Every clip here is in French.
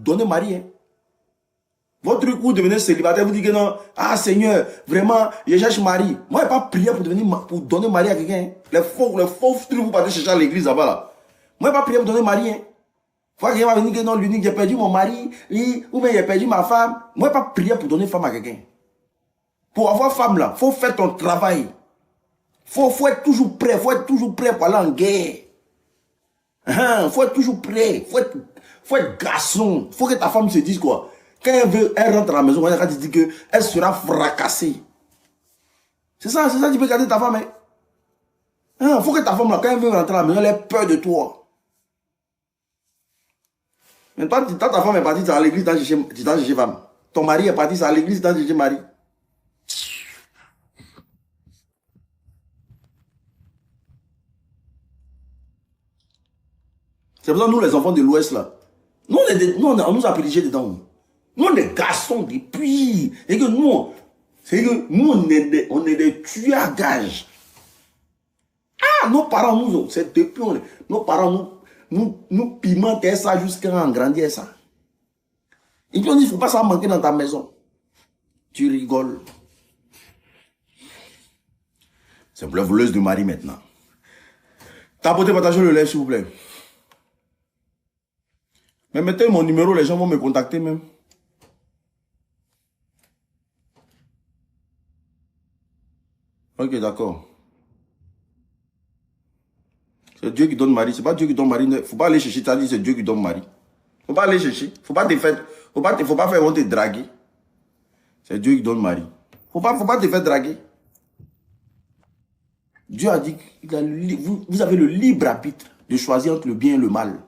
donner mari. Hein. Votre truc, vous devenez célibataire, vous dites que non, ah Seigneur, vraiment, je cherche mari. Moi, je n'ai pas prié pour donner mari à quelqu'un. Hein. Les faux trucs, vous partez chercher à l'église là-bas. Là. Moi, je n'ai pas prié pour donner mari. Hein. Faut que quelqu'un va venir que non, l'unique, j'ai perdu mon mari, ou bien j'ai perdu ma femme. Moi, je n'ai pas prié pour donner femme à quelqu'un. Pour avoir femme là, il faut faire ton travail. Faut être toujours prêt, faut être toujours prêt pour aller en guerre. Faut être toujours prêt, faut être garçon. Faut que ta femme se dise quoi. Quand elle rentre à la maison, elle te dit qu'elle sera fracassée. C'est ça, tu peux garder ta femme. Hein? Faut que ta femme là, quand elle veut rentrer à la maison, elle ait peur de toi. Mais toi, ta femme est partie à l'église, tu t'as cherché femme. Ton mari est parti à l'église, tu t'as cherché mari. C'est pour ça que nous, les enfants de l'Ouest, là, on nous a privilégiés dedans. Nous, on est garçons depuis. Et que nous, on est des tueurs à gages. Ah, nos parents, c'est depuis, nos parents, nous pimentaient ça jusqu'à en grandir ça. Et puis on dit, il ne faut pas ça manquer dans ta maison. Tu rigoles. C'est pour la voleuse de mari maintenant. Tapotez, partagez le lait, s'il vous plaît. Mais mettez mon numéro, les gens vont me contacter même. Ok, d'accord. C'est Dieu qui donne mari. C'est pas Dieu qui donne mari. Il ne faut pas aller chercher. Tu as dit c'est Dieu qui donne mari. Il ne faut pas aller chercher. Il ne faut pas te faire. Faut pas faire on te draguer. C'est Dieu qui donne mari. Il ne faut pas te faire draguer. Dieu a dit vous avez le libre arbitre de choisir entre le bien et le mal.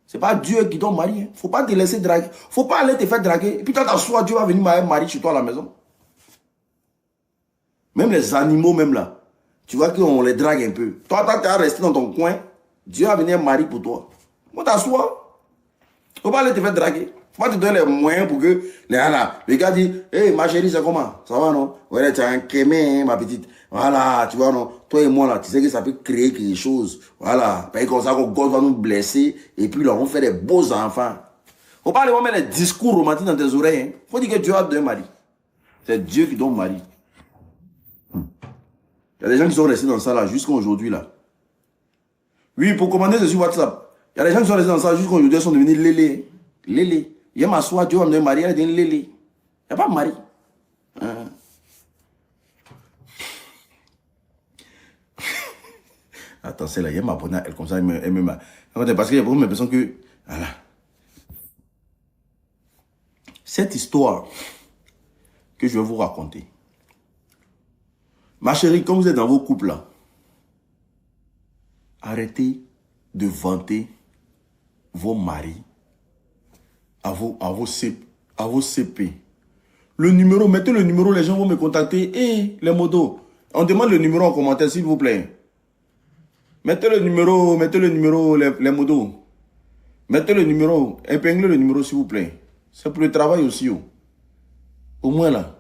C'est pas Dieu qui donne mari. Il ne faut pas te laisser draguer. Il ne faut pas aller te faire draguer. Et puis, quand tu as Dieu va venir marier chez toi à la maison. Même les animaux, même là. Tu vois qu'on les drague un peu. Toi, tu as resté dans ton coin. Dieu va venir marier pour toi. Moi, t'assois. Il ne faut pas aller te faire draguer. Il ne faut pas te donner les moyens pour que les gars disent, hey, ma chérie, c'est comment? Ça va, non? Ouais, tu as un kémé, ma petite. Voilà, tu vois, non? Toi et moi, là, tu sais que ça peut créer quelque chose. Voilà. Parce que comme ça, qu'on God va nous blesser. Et puis, là, on fait des beaux enfants. Il ne faut pas aller mettre les discours romantiques dans tes oreilles. Il faut dire que Dieu a donné mari. C'est Dieu qui donne mari. Il y a des gens qui sont restés dans ça là, jusqu'à aujourd'hui là. Oui, pour commander, c'est sur WhatsApp. Il y a des gens qui sont restés dans ça jusqu'à aujourd'hui, ils sont devenus lélé. Lélé. Il y a ma soie, Dieu va me donner mari, elle est devenue lélé. Il n'y a pas de mari. Attends, c'est là, il y a ma bonne, elle comme ça, elle me. Parce qu'il y a beaucoup de personnes que. Voilà. Cette histoire que je vais vous raconter. Ma chérie, quand vous êtes dans vos couples là, arrêtez de vanter vos maris à vos CP. Le numéro, mettez le numéro, les gens vont me contacter. Et les modos, on demande le numéro en commentaire s'il vous plaît. Mettez le numéro, les modos. Mettez le numéro, épinglez le numéro s'il vous plaît. C'est pour le travail aussi. Au moins là.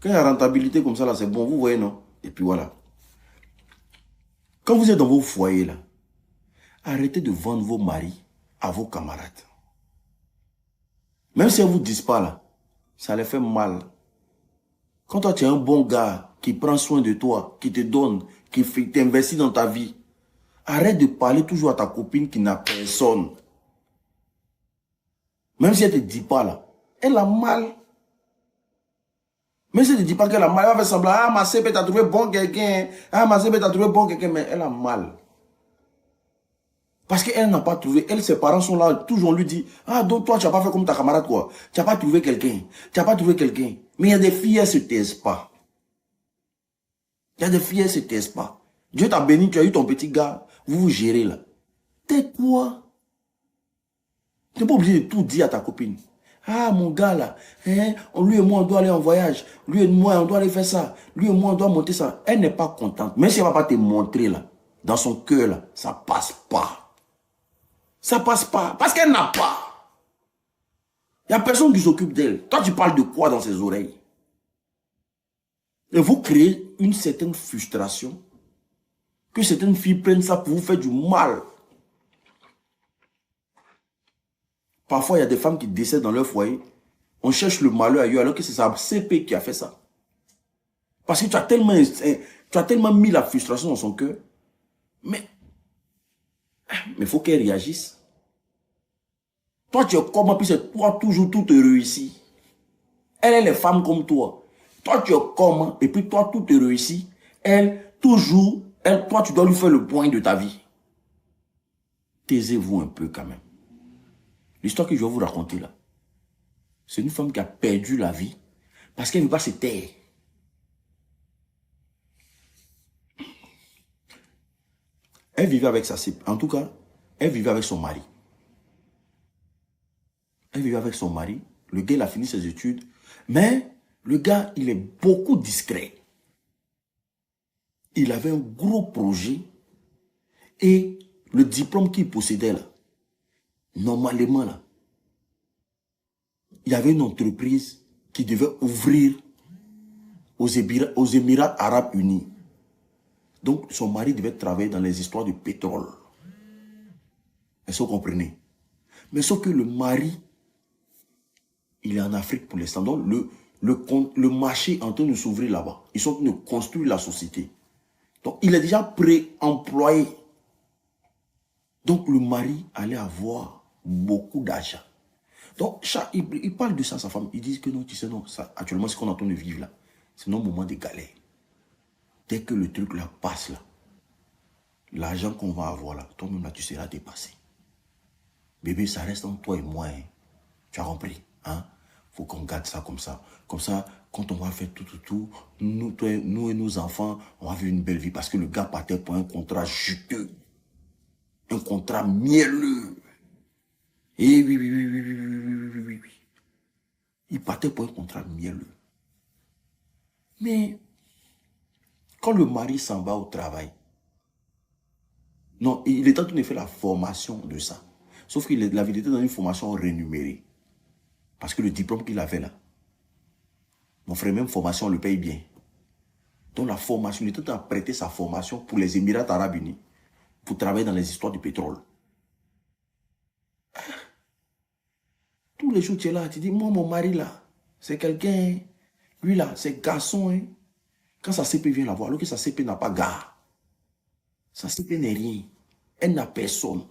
Quand il y a rentabilité comme ça, là, c'est bon, vous voyez, non? Et puis voilà. Quand vous êtes dans vos foyers, là, arrêtez de vendre vos maris à vos camarades. Même si elles ne vous disent pas, là, ça les fait mal. Quand toi, tu es un bon gars qui prend soin de toi, qui te donne, qui t'investit dans ta vie, arrête de parler toujours à ta copine qui n'a personne. Même si elle ne te dit pas, là, elle a mal. Mais si elle ne dit pas qu'elle a mal, elle va faire semblant, ah, ma CP t'a trouvé bon quelqu'un, ah, ma CP t'a trouvé bon quelqu'un, mais elle a mal. Parce qu'elle n'a pas trouvé, elle, ses parents sont là, toujours on lui dit, ah, donc toi, tu n'as pas fait comme ta camarade, quoi. Tu n'as pas trouvé quelqu'un, tu n'as pas trouvé quelqu'un. Mais il y a des filles, elles ne se taisent pas. Il y a des filles, elles ne se taisent pas. Dieu t'a béni, tu as eu ton petit gars, vous vous gérez là. Tais-toi. Tu n'es pas obligé de tout dire à ta copine. Ah, mon gars là, hein, lui et moi, on doit aller en voyage. Lui et moi, on doit aller faire ça. Lui et moi, on doit monter ça. Elle n'est pas contente. Même si elle ne va pas te montrer là, dans son cœur là, ça ne passe pas. Ça ne passe pas. Parce qu'elle n'a pas. Il n'y a personne qui s'occupe d'elle. Toi, tu parles de quoi dans ses oreilles? Et vous créez une certaine frustration. Que certaines filles prennent ça pour vous faire du mal. Parfois, il y a des femmes qui décèdent dans leur foyer. On cherche le malheur ailleurs alors que c'est sa CP qui a fait ça. Parce que tu as tellement mis la frustration dans son cœur. Mais il faut qu'elle réagisse. Toi, tu es comment, puis c'est toi toujours tout te réussit. Elle est les femmes comme toi. Toi, tu es comment, et puis toi, tout te réussit. Elle, toujours, toi, tu dois lui faire le point de ta vie. Taisez-vous un peu quand même. L'histoire que je vais vous raconter là, c'est une femme qui a perdu la vie parce qu'elle ne veut pas se taire. Elle vivait avec sa... En tout cas, elle vivait avec son mari. Elle vivait avec son mari. Le gars, il a fini ses études. Mais le gars, il est beaucoup discret. Il avait un gros projet. Et le diplôme qu'il possédait là, normalement là, il y avait une entreprise qui devait ouvrir aux Émirats Arabes Unis. Donc, son mari devait travailler dans les histoires de pétrole. Est-ce que vous comprenez? Mais sauf que le mari, il est en Afrique pour l'instant. Donc, le marché est en train de s'ouvrir là-bas. Ils sont en train de construire la société. Donc, il est déjà pré-employé. Donc, le mari allait avoir beaucoup d'argent. Donc, il parle de ça à sa femme. Il dit que non, tu sais, non, ça, actuellement, ce qu'on est en train de vivre là, c'est nos moments de galère. Dès que le truc là passe là, l'argent qu'on va avoir là, toi-même là, tu seras dépassé. Bébé, ça reste entre toi et moi. Hein. Tu as compris? Hein? Faut qu'on garde ça comme ça. Comme ça, quand on va faire tout, nous et nos enfants, on va vivre une belle vie. Parce que le gars partait pour un contrat juteux. Un contrat mielleux. Et oui. Il partait pour un contrat mielleux. Mais, quand le mari s'en va au travail, non, il est en train de faire la formation de ça. Sauf qu'il avait été dans une formation rémunérée. Parce que le diplôme qu'il avait là, mon frère, même formation, on le paye bien. Donc la formation, il était en train de prêter sa formation pour les Émirats Arabes Unis, pour travailler dans les histoires du pétrole. Tous les jours, tu es là, tu dis, moi, mon mari là, c'est quelqu'un, lui là, c'est garçon. Hein. Quand sa CP vient la voir, alors que sa CP n'a pas gare. Sa CP n'est rien. Elle n'a personne.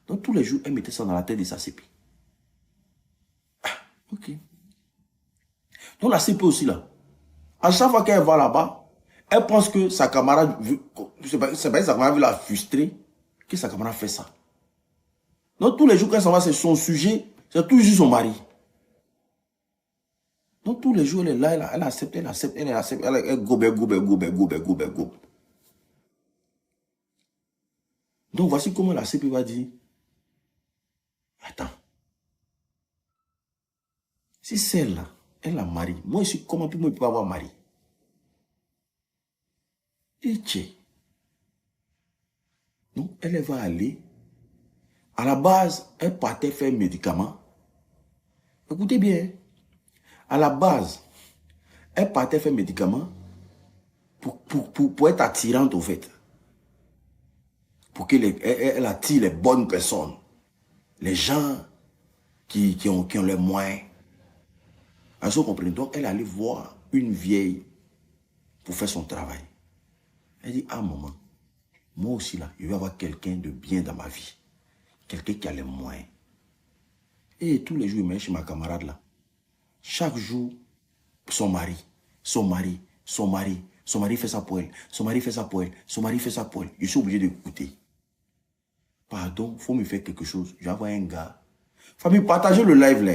Donc tous les jours, elle mettait ça dans la tête de sa CP. Ah, ok. Donc la CP aussi là, à chaque fois qu'elle va là-bas, elle pense que sa camarade, c'est pas sa camarade veut la frustrer, que sa camarade fait ça. Donc tous les jours qu'elle s'en va, c'est son sujet, c'est toujours son mari. Donc tous les jours, elle est là, elle accepte, elle gobe. Donc voici comment la CP va dire, attends, si celle-là, elle a mari, moi ici, comment moi je peux avoir mari? Et tiens. Donc elle va aller, à la base, elle partait faire médicaments. Écoutez bien, à la base, elle partait faire médicaments pour être attirante au fait. Pour qu'elle attire les bonnes personnes. Les gens qui ont les moyens. Est-ce que vous comprenez? Donc, elle allait voir une vieille pour faire son travail. Elle dit, ah maman, moi aussi là, je vais avoir quelqu'un de bien dans ma vie. Quelqu'un qui a les moyens. Et tous les jours, je mets chez ma camarade là. Chaque jour, son mari fait ça pour elle. Son mari fait ça pour elle. Son mari fait ça pour elle. Je suis obligé d'écouter. Pardon, il faut me faire quelque chose. Je vais avoir un gars. Famille, partagez le live là.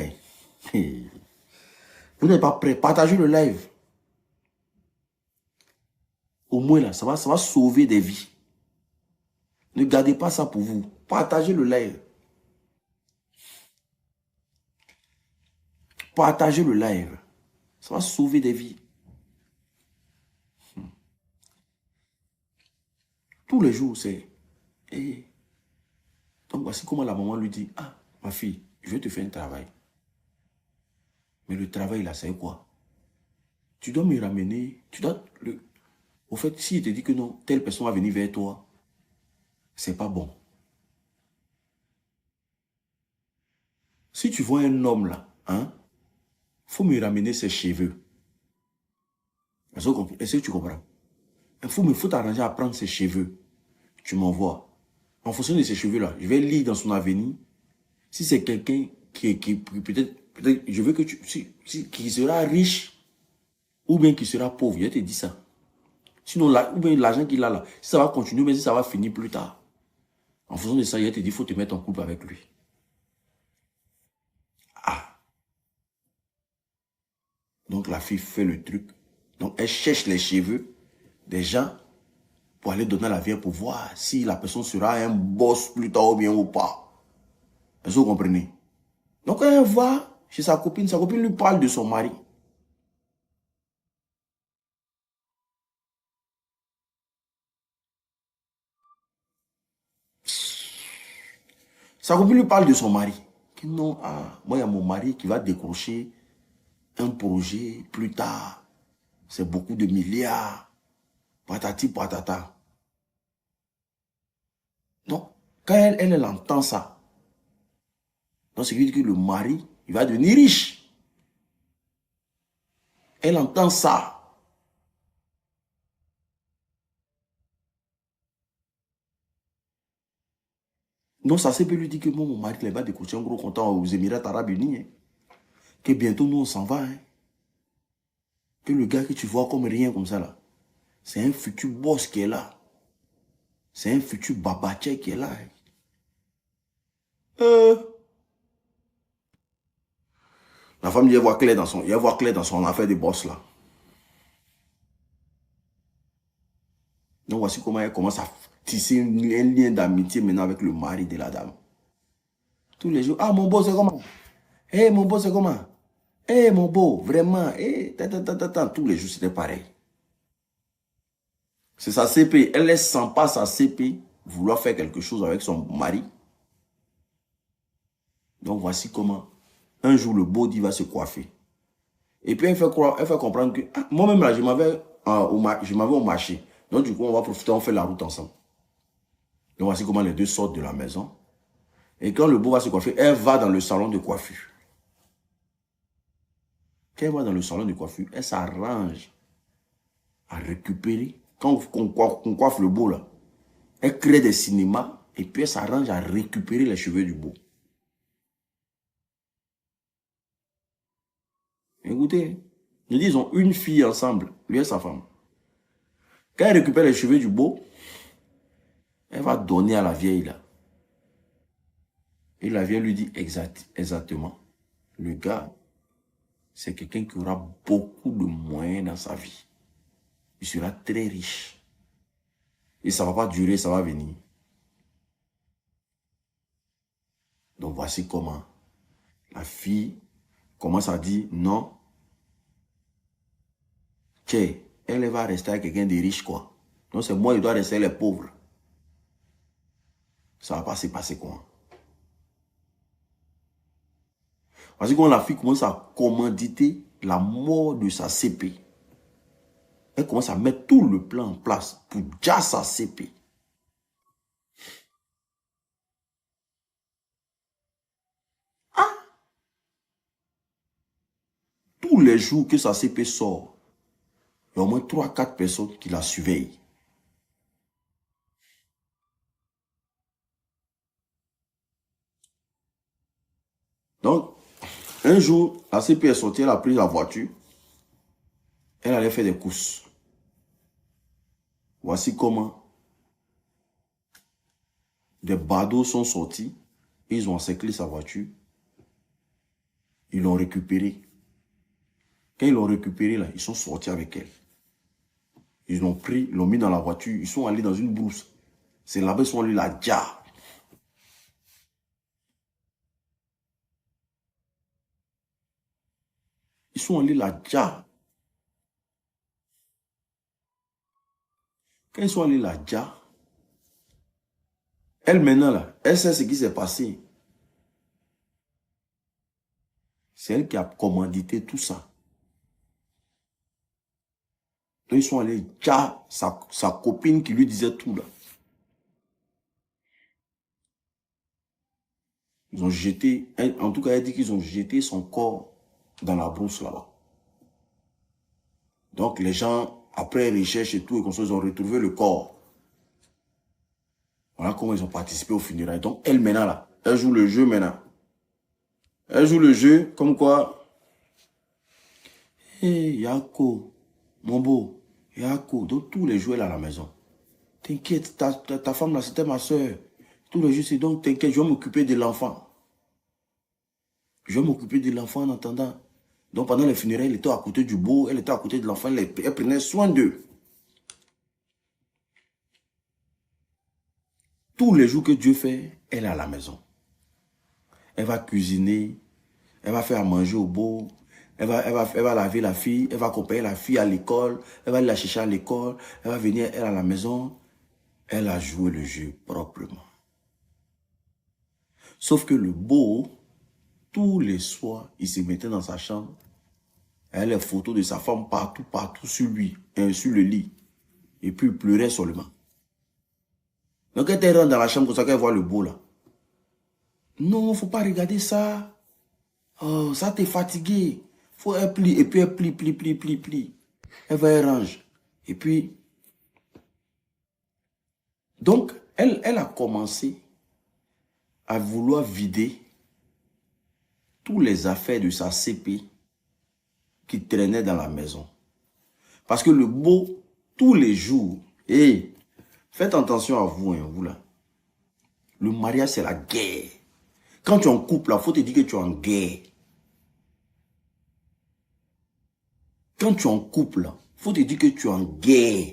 Vous n'êtes pas prêts. Partagez le live. Au moins là, ça va sauver des vies. Ne gardez pas ça pour vous. Partagez le live. Partagez le live. Ça va sauver des vies. Tous les jours, c'est... Et donc, voici comment la maman lui dit, ah, ma fille, je vais te faire un travail. Mais le travail, là, c'est quoi? Tu dois me ramener, tu dois... Au fait, s'il te dit que non, telle personne va venir vers toi, c'est pas bon. Si tu vois un homme là, hein, faut me ramener ses cheveux. Est-ce que tu comprends? Faut t'arranger à prendre ses cheveux. Tu m'envoies. En fonction de ses cheveux là, je vais lire dans son avenir. Si c'est quelqu'un qui peut-être, je veux que tu, qui sera riche ou bien qui sera pauvre, je te dis ça. Sinon, ou bien l'argent qu'il a là, si ça va continuer, mais si ça va finir plus tard. En fonction de ça, je te dis, il faut te mettre en couple avec lui. Ah. Donc la fille fait le truc. Donc elle cherche les cheveux des gens pour aller donner à la vierge pour voir si la personne sera un boss plus tard ou bien ou pas. Est-ce que vous comprenez? Donc quand elle va chez sa copine lui parle de son mari. Sa copine lui parle de son mari. Non, ah, moi il y a mon mari qui va décrocher un projet plus tard. C'est beaucoup de milliards. Patati patata. Donc, quand elle entend ça, donc ça veut dire que le mari, il va devenir riche. Elle entend ça. Donc, ça peut lui dire que mon mari il va décrocher un gros comptant aux Émirats Arabes Unis. Hein. Que bientôt, nous, on s'en va. Hein. Que le gars que tu vois comme rien comme ça, là, c'est un futur boss qui est là. C'est un futur babaché qui est là. Hein. La femme, elle voit clair dans son affaire de boss, là. Donc, voici comment elle commence à tisser un lien d'amitié maintenant avec le mari de la dame. Tous les jours, ah, mon boss, c'est comment? Eh, mon boss, c'est comment? Eh, mon beau, vraiment, eh, tous les jours, c'était pareil. C'est sa CP. Elle laisse sans pas sa CP vouloir faire quelque chose avec son mari. Donc, voici comment. Un jour, le beau dit va se coiffer. Et puis, elle fait comprendre que, ah, moi-même, là, je m'avais au marché. Donc, du coup, on va profiter, on fait la route ensemble. Donc, voici comment les deux sortent de la maison. Et quand le beau va se coiffer, elle va dans le salon de coiffure. Quand elle va dans le salon de coiffure, elle s'arrange à récupérer. Quand on coiffe le beau, là, elle crée des cinémas et puis elle s'arrange à récupérer les cheveux du beau. Écoutez, nous disons une fille ensemble, lui et sa femme. Quand elle récupère les cheveux du beau, elle va donner à la vieille là. Et la vieille lui dit exactement. Le gars, c'est quelqu'un qui aura beaucoup de moyens dans sa vie. Il sera très riche. Et ça ne va pas durer, ça va venir. Donc voici comment la fille commence à dire non. Tiens, elle va rester avec quelqu'un de riche quoi. Donc c'est moi qui dois rester les pauvres. Ça ne va pas se passer quoi. Parce que quand la fille commence à commanditer la mort de sa CP, elle commence à mettre tout le plan en place pour déjà sa CP. Ah! Tous les jours que sa CP sort, il y a au moins 3-4 personnes qui la surveillent. Donc, un jour, la CP est sortie, elle a pris la voiture, elle allait faire des courses. Voici comment des badauds sont sortis, ils ont encerclé sa voiture, ils l'ont récupérée. Quand ils l'ont récupérée, là, ils sont sortis avec elle. Ils l'ont pris, ils l'ont mis dans la voiture, ils sont allés dans une brousse. C'est là-bas, ils sont allés la dia. Ils sont allés la dia. Quand ils sont allés la dia, elle maintenant, là, elle sait ce qui s'est passé. C'est elle qui a commandité tout ça. Donc, ils sont allés dia sa copine qui lui disait tout là. Ils ont jeté, en tout cas, elle dit qu'ils ont jeté son corps dans la brousse là-bas. Donc, les gens, après recherche et tout, et comme ça, ils ont retrouvé le corps. Voilà comment ils ont participé au funérailles. Donc, elle, maintenant, là, elle joue le jeu maintenant. Elle joue le jeu comme quoi. Hé, Yako, mon beau, Yako. Donc, tous les jours, elle est à la maison. T'inquiète, ta femme, là, c'était ma soeur. Tous les jours, c'est donc, t'inquiète, je vais m'occuper de l'enfant. Je vais m'occuper de l'enfant en attendant. Donc, pendant les funérailles, elle était à côté du beau, elle était à côté de l'enfant, elle prenait soin d'eux. Tous les jours que Dieu fait, elle est à la maison. Elle va cuisiner, elle va faire à manger au beau, elle va laver la fille, elle va accompagner la fille à l'école, elle va la chercher à l'école, elle va venir, elle à la maison. Elle a joué le jeu proprement. Sauf que le beau, tous les soirs, il se mettait dans sa chambre. Elle a les photos de sa femme partout, partout sur lui, sur le lit. Et puis il pleurait seulement. Donc elle rentre dans la chambre comme ça, qu'elle voit le beau là. Non, il ne faut pas regarder ça. Oh, ça t'est fatigué. Faut elle plie. Et puis elle plie. Elle va, elle range. Et puis, donc, elle a commencé à vouloir vider tous les affaires de sa CP qui traînaient dans la maison. Parce que le beau, tous les jours, et faites attention à vous, hein, vous là. Le mariage, c'est la guerre. Quand tu es en couple, il faut te dire que tu es en guerre. Quand tu es en couple, il faut te dire que tu es en guerre.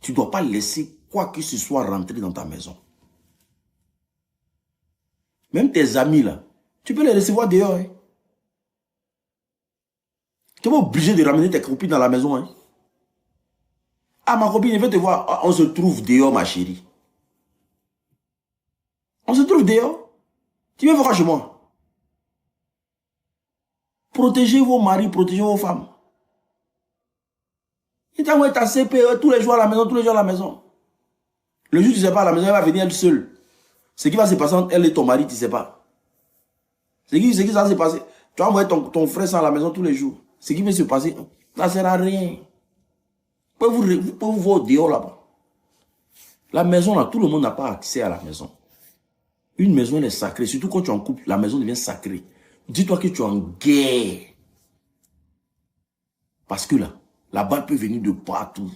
Tu ne dois pas laisser quoi que ce soit rentrer dans ta maison. Même tes amis, là, tu peux les recevoir dehors. Hein. Tu n'es pas obligé de ramener tes copines dans la maison. Hein. Ah, ma copine, je vais te voir. Ah, on se trouve dehors, ma chérie. On se trouve dehors. Tu viens voir chez moi. Protégez vos maris, protégez vos femmes. Il t'a envoyé ta CPE tous les jours à la maison, tous les jours à la maison. Le jour où tu ne sais pas à la maison, elle va venir elle seule. Ce qui va se passer entre elle et ton mari, tu ne sais pas. Ce qui va se passer. Tu vas envoyer ton frère à la maison tous les jours. Ce qui va se passer, ça ne sert à rien. Vous pouvez vous voir dehors là-bas. La maison, là, tout le monde n'a pas accès à la maison. Une maison, elle est sacrée. Surtout quand tu es en couple, la maison devient sacrée. Dis-toi que tu es en guerre. Parce que là, la balle peut venir de partout.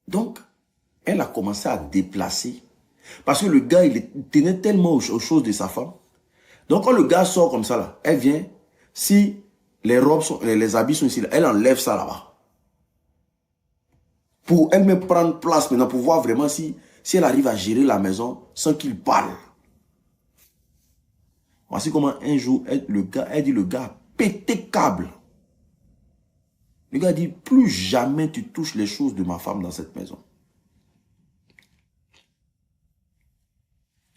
Donc, elle a commencé à déplacer. Parce que le gars, il tenait tellement aux choses de sa femme. Donc, quand le gars sort comme ça, là, elle vient. Si les robes sont, les habits sont ici, là, elle enlève ça là-bas. Pour elle-même prendre place maintenant, pour voir vraiment si elle arrive à gérer la maison sans qu'il parle. Voici comment un jour, elle dit le gars a pété câble. Le gars dit, plus jamais tu touches les choses de ma femme dans cette maison.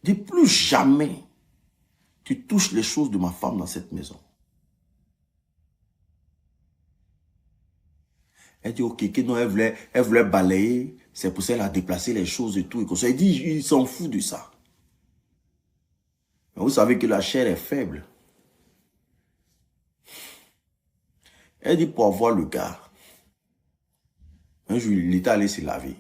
Il dit, plus jamais tu touches les choses de ma femme dans cette maison. Elle dit, ok, que non, elle voulait balayer. C'est pour ça qu'elle a déplacé les choses et tout. Et comme ça, il dit, il s'en fout de ça. Mais vous savez que la chair est faible. Elle dit, pour avoir le gars, un jour, il était allé se laver.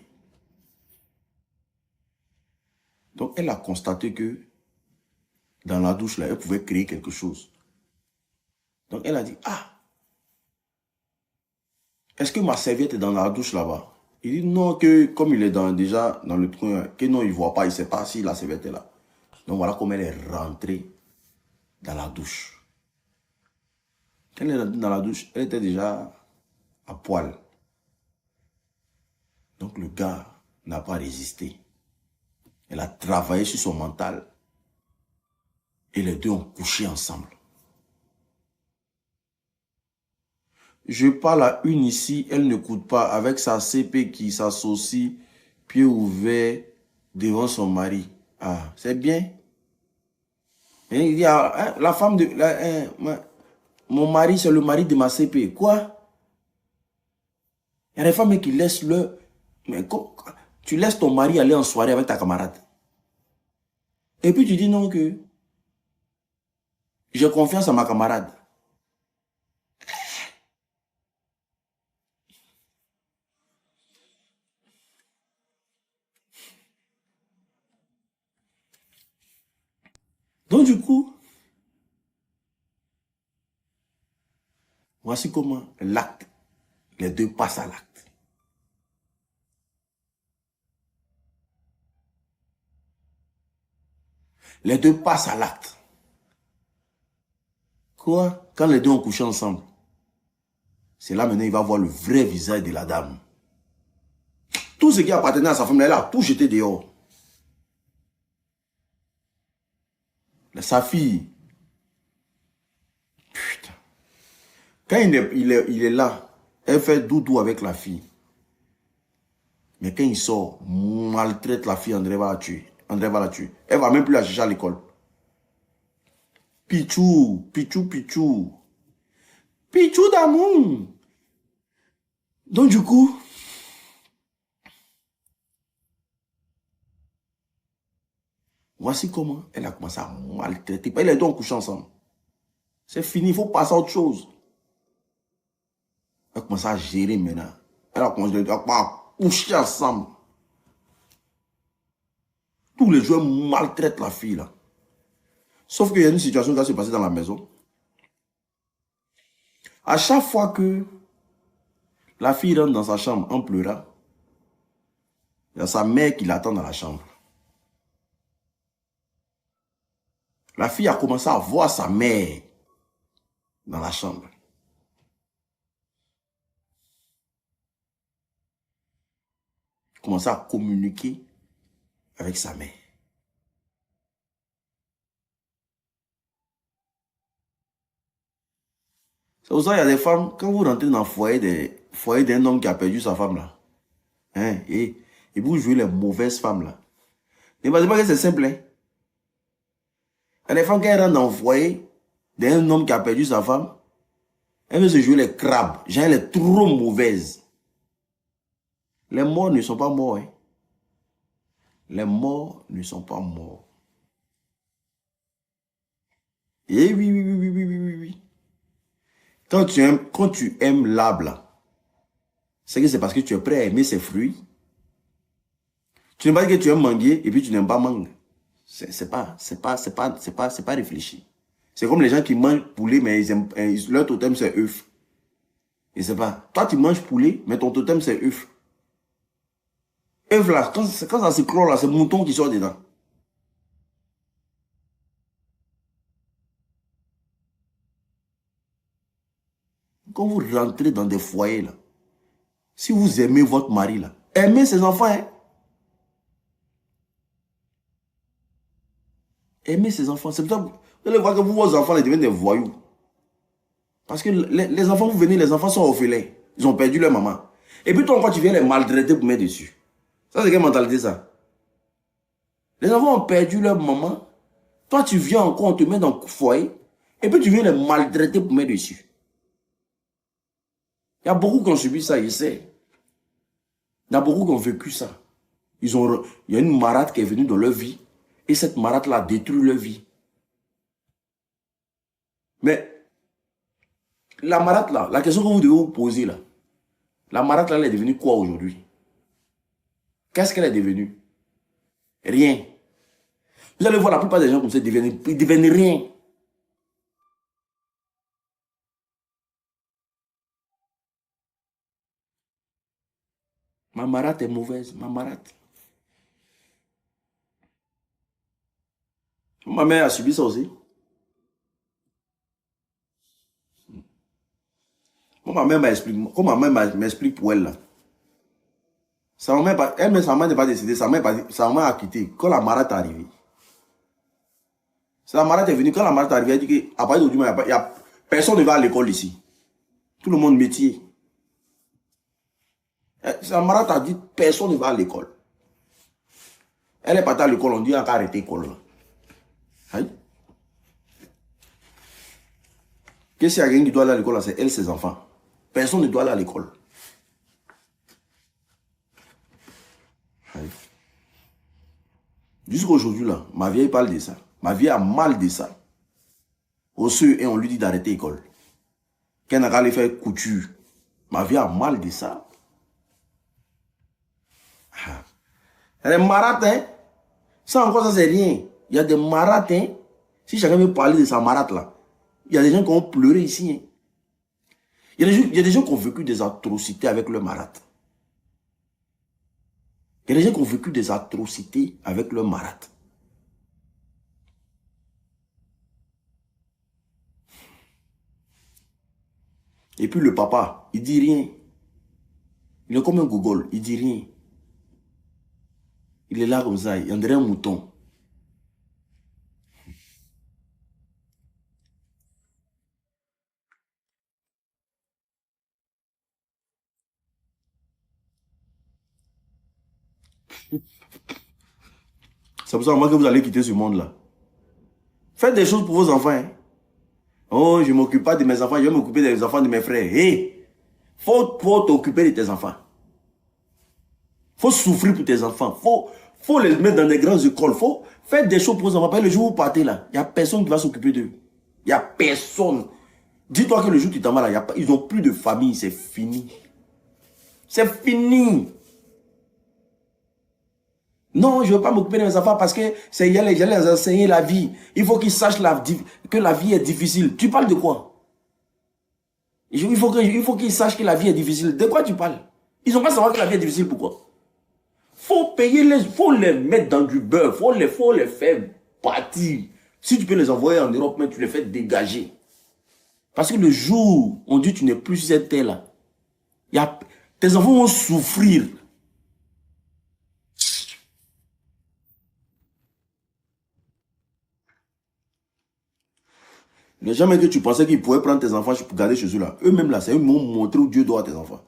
Donc, elle a constaté que dans la douche, là, elle pouvait créer quelque chose. Donc, elle a dit, ah, est-ce que ma serviette est dans la douche là-bas? Il dit non, que comme il est déjà dans le trou, que non, il ne voit pas, il ne sait pas si la serviette est là. Donc voilà comment elle est rentrée dans la douche. Quand elle est rentrée dans la douche, elle était déjà à poil. Donc le gars n'a pas résisté. Elle a travaillé sur son mental. Et les deux ont couché ensemble. Je parle à une ici, elle ne coûte pas, avec sa CP qui s'associe, pied ouvert, devant son mari. Ah, c'est bien. Et il dit, ah, la femme de... mon mari, c'est le mari de ma CP. Quoi? Il y a des femmes qui laissent Mais tu laisses ton mari aller en soirée avec ta camarade. Et puis tu dis non que j'ai confiance à ma camarade. Donc du coup, voici comment l'acte, les deux passent à l'acte. Les deux passent à l'acte. Quoi? Quand les deux ont couché ensemble, c'est là maintenant il va voir le vrai visage de la dame. Tout ce qui appartenait à sa femme, elle a tout jeté dehors. Sa fille. Putain. Quand il est là, elle fait doudou avec la fille. Mais quand il sort, maltraite la fille, André va la tuer. André va la tuer. Elle va même plus la chercher à l'école. Pichou, pichou, pichou. Pichou d'amour. Donc du coup, voici comment elle a commencé à maltraiter. Les deux ont couché ensemble. C'est fini, il faut passer à autre chose. Elle a commencé à gérer maintenant. Elle a commencé à coucher ensemble. Tous les joueurs maltraitent la fille là. Sauf qu'il y a une situation qui va se passer dans la maison. À chaque fois que la fille rentre dans sa chambre en pleurant, il y a sa mère qui l'attend dans la chambre. La fille a commencé à voir sa mère dans la chambre. Commencer à communiquer avec sa mère. C'est pour ça qu'il y a des femmes, quand vous rentrez dans le foyer d'un homme qui a perdu sa femme là, hein, et vous jouez les mauvaises femmes là. N'imaginez pas que c'est simple. Hein? Il y a des femmes qui rentrent dans le foyer d'un homme qui a perdu sa femme, elles veulent se jouer les crabes. Genre, elle est trop mauvaise. Les morts ne sont pas morts. Hein? Les morts ne sont pas morts. Et oui, oui, oui, oui, oui, oui, oui. Quand tu aimes l'arbre là, c'est que c'est parce que tu es prêt à aimer ses fruits. Tu n'aimes pas que tu aimes manguer et puis tu n'aimes pas mangue. C'est pas réfléchi. C'est comme les gens qui mangent poulet, mais leur totem c'est œuf. Et c'est pas. Toi tu manges poulet, mais ton totem c'est œuf. Œuf là, quand ça se clôt là, c'est mouton qui sort dedans. Quand vous rentrez dans des foyers là, si vous aimez votre mari là, aimez ses enfants. Hein? Aimez ses enfants. C'est pour ça que vous allez voir que vos enfants ils deviennent des voyous. Parce que les enfants, vous venez, les enfants sont orphelins. Ils ont perdu leur maman. Et puis toi, quand tu viens les maltraiter pour mettre dessus. Ça, c'est quelle mentalité ça? Les enfants ont perdu leur maman. Toi, tu viens encore, on te met dans le foyer. Et puis tu viens les maltraiter pour mettre dessus. Il y a beaucoup qui ont subi ça, je sais. Il y a beaucoup qui ont vécu ça. Il y a une marade qui est venue dans leur vie. Et cette marade-là a détruit leur vie. Mais la marade là, la question que vous devez vous poser là, la marade là, elle est devenue quoi aujourd'hui? Qu'est-ce qu'elle est devenue? Rien. Vous allez voir la plupart des gens comme ça, ils deviennent rien. Ma marade est mauvaise, ma marade. Ma mère a subi ça aussi. Comme ma mère m'explique pour elle là. Sa maman n'est pas décédée, sa maman a quitté. Quand la marade est arrivée. La marade est venue, quand la marade est arrivée, elle dit qu'à partir d'aujourd'hui, personne ne va à l'école ici. Tout le monde métier. La marade a dit personne ne va à l'école. Elle est partie à l'école, on dit qu'elle a arrêté l'école. Qu'est-ce qu'il y a quelqu'un qui doit aller à l'école, c'est elle, ses enfants. Personne ne doit aller à l'école. Jusqu'à aujourd'hui, là, ma vieille parle de ça. Ma vieille a mal de ça. Au CE1, on lui dit d'arrêter l'école. Qu'elle n'a qu'à aller faire couture. Ma vieille a mal de ça. Elle est marate, hein. Ça encore, ça c'est rien. Il y a des marates, hein. Si chacun veut parler de sa marate, là, il y a des gens qui ont pleuré ici, hein. Il y a des gens qui ont vécu des atrocités avec leur marate. Il y a des gens qui ont vécu des atrocités avec leur marate. Et puis le papa, il dit rien. Il est comme un gogol, il dit rien. Il est là comme ça, il dirait un mouton. C'est pour ça moi que vous allez quitter ce monde-là. Faites des choses pour vos enfants. Hein. Oh, je ne m'occupe pas de mes enfants, je vais m'occuper des enfants de mes frères. Hé, hey, faut t'occuper de tes enfants. Faut souffrir pour tes enfants. Faut les mettre dans des grandes écoles. Faut faire des choses pour vos enfants. Parce que le jour où vous partez là, il n'y a personne qui va s'occuper d'eux. Il n'y a personne. Dis-toi que le jour où tu t'en vas là, ils n'ont plus de famille. C'est fini. C'est fini. Non, je ne veux pas m'occuper de mes enfants parce que j'allais les enseigner la vie. Il faut qu'ils sachent que la vie est difficile. Tu parles de quoi? Il faut qu'ils sachent que la vie est difficile. De quoi tu parles? Ils n'ont pas savoir que la vie est difficile. Pourquoi? Faut les mettre dans du beurre. Faut les faire partir. Si tu peux les envoyer en Europe, mais tu les fais dégager. Parce que le jour où on dit que tu n'es plus sur cette terre-là, tes enfants vont souffrir. Mais jamais que tu pensais qu'ils pouvaient prendre tes enfants pour garder chez eux là. Eux-mêmes là, c'est eux qui m'ont montré où Dieu doit à tes enfants.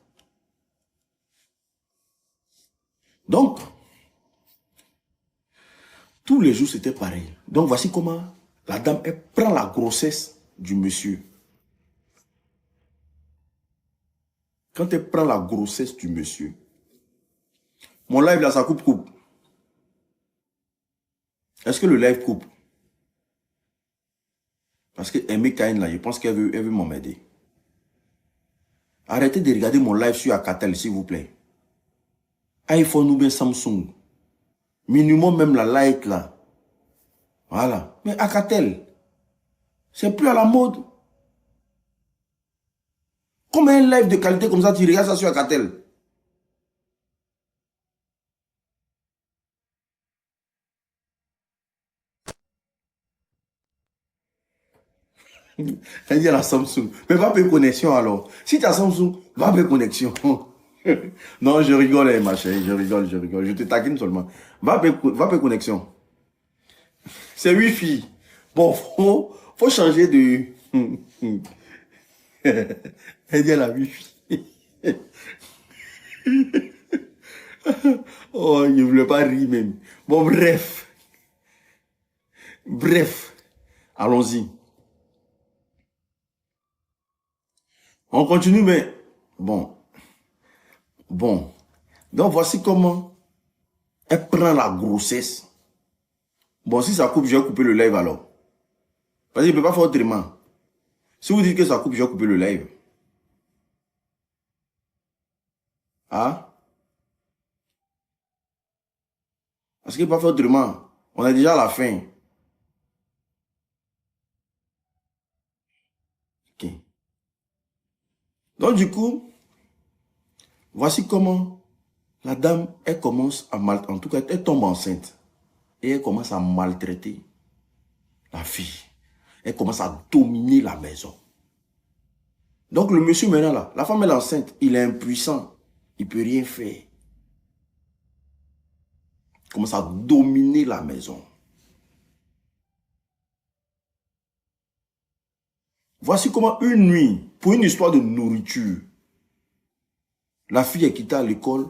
Donc, tous les jours c'était pareil. Donc voici comment la dame, elle prend la grossesse du monsieur. Quand elle prend la grossesse du monsieur, mon live là, ça coupe. Est-ce que le live coupe? Parce que Aimé Caïn là, je pense qu'elle veut m'aider. Arrêtez de regarder mon live sur Alcatel, s'il vous plaît. iPhone ou bien Samsung. Minimum même la like là. Voilà. Mais Alcatel, c'est plus à la mode. Comme un live de qualité comme ça, tu regardes ça sur Alcatel. Elle dit à la Samsung. Mais va payer connexion alors. Si tu as Samsung, va payer connexion. Non, je rigole, ma chérie. Je rigole. Je te taquine seulement. Va payer connexion. C'est Wi-Fi. Bon, faut changer de... Elle dit à la Wi-Fi. Oh, je ne voulais pas rire même. Bon, bref. Allons-y. On continue, mais... Bon. Donc, voici comment elle prend la grossesse. Bon, si ça coupe, je vais couper le live alors. Parce que je ne peux pas faire autrement. Si vous dites que ça coupe, je vais couper le live. Ah? Parce qu'il ne peut pas faire autrement. On est déjà à la fin. Ok. Donc, du coup, voici comment la dame, elle commence à en tout cas, elle tombe enceinte. Et elle commence à maltraiter la fille. Elle commence à dominer la maison. Donc, le monsieur maintenant là, la femme elle est enceinte, il est impuissant. Il ne peut rien faire. Il commence à dominer la maison. Voici comment une nuit, pour une histoire de nourriture, la fille est quittée à l'école,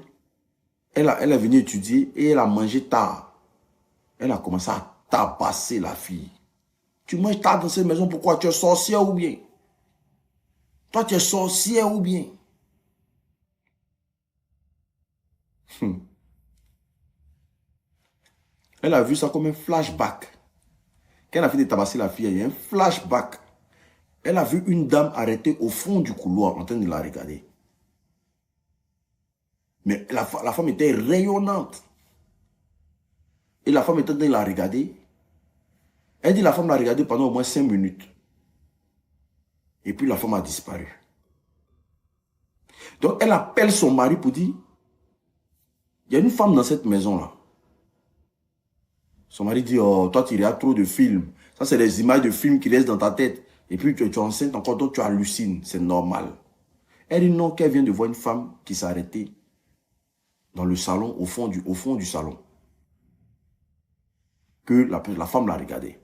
elle est venue étudier et elle a mangé tard. Elle a commencé à tabasser la fille. Tu manges tard dans cette maison, pourquoi? Tu es sorcière ou bien? Toi, tu es sorcière ou bien? Elle a vu ça comme un flashback. Quand elle a fini de tabasser la fille, il y a un flashback. Elle a vu une dame arrêtée au fond du couloir en train de la regarder. Mais la femme était rayonnante. Et la femme était en train de la regarder. Elle dit la femme l'a regardée pendant au moins 5 minutes. Et puis la femme a disparu. Donc elle appelle son mari pour dire, il y a une femme dans cette maison-là. Son mari dit, oh, toi tu regardes trop de films. Ça c'est des images de films qui restent dans ta tête. Et puis tu es enceinte encore, donc tu hallucines. C'est normal. Elle dit non, qu'elle vient de voir une femme qui s'est arrêtée dans le salon, au fond du salon. Que la femme l'a regardée.